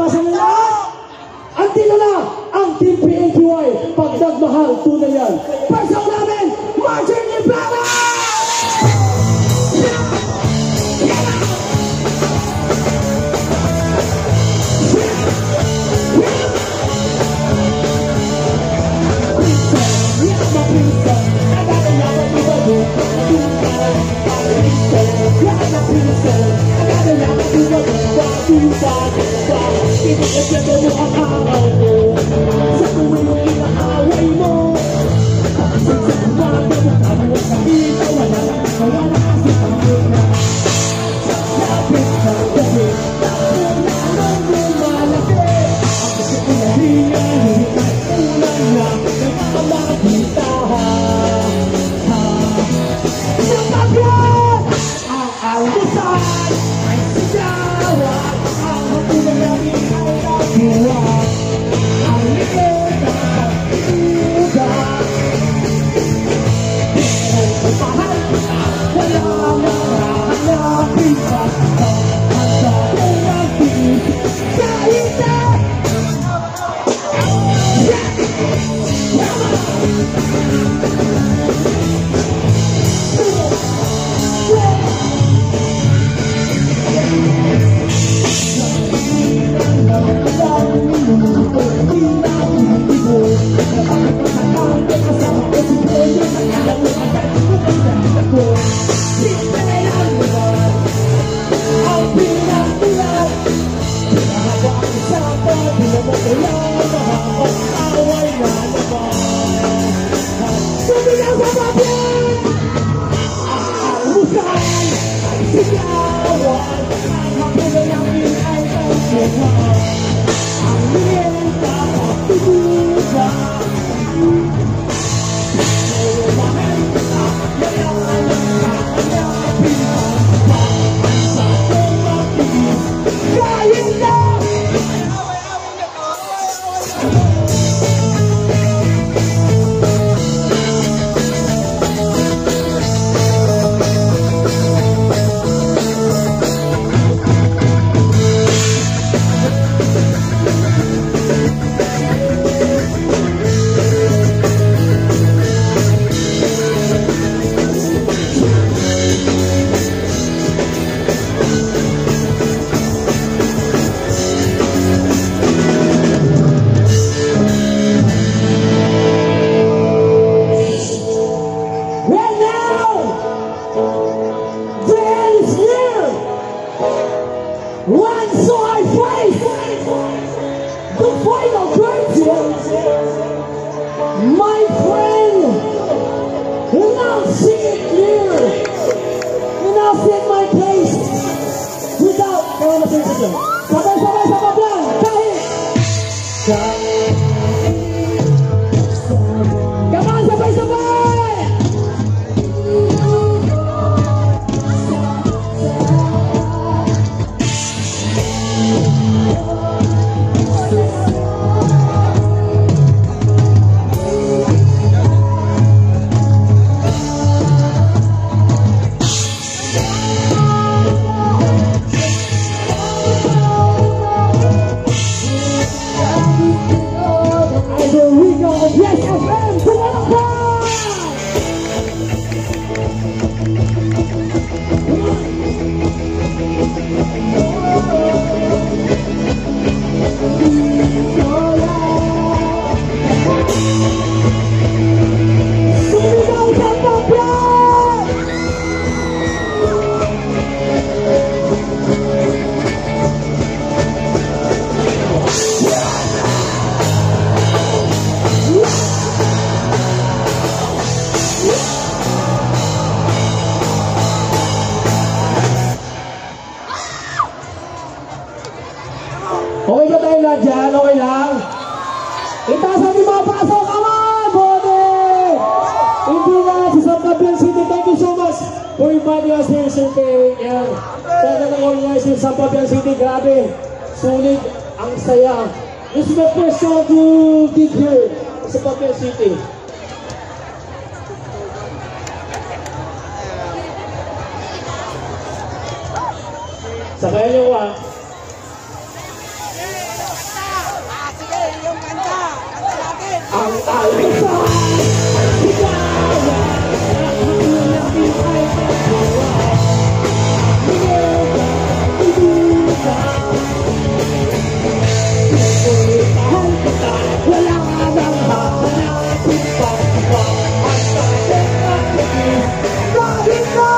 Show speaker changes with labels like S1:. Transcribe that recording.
S1: sa lahat. Andito na ang Team PNQY. Pag nagmahal, tunay yan. Pasok namin, Martin Ibarra! Pinagkagyan mo ang araw mo sa tuwing inaaway mo. Sa umaga mo kami ang nakita, wala kasi pangit na. Lapit na gabi, tapos na nang lumalapit. Ang gusto ko na hinahingin ay ulan na nagmamakita. Sa pagyan, ang almusal ay sigawan. Ang hapunan namin ay nabuwag. Ang likod na pag-iuga. Pero kung mahal kita, wala nanghahanapin pa. Handa kong magtigil kahit na. Okay ba tayo lahat dyan? Okay lang? Itaas ang mapasok! Come on, Bode! Hindi na si Sampapian City. Thank you so much for inviting us here, Sir K. Yan. Sana ng organizer sa Sampapian City. Grabe. Sulit. Ang saya. This is the first show to dig here sa Sampapian City. Sakayan nyo ang almusal. Bitawan at hangin ay nagbuhay. Pinagulitahan kita, wala nang hahanapin pa. Ang sakin at naging dahil na.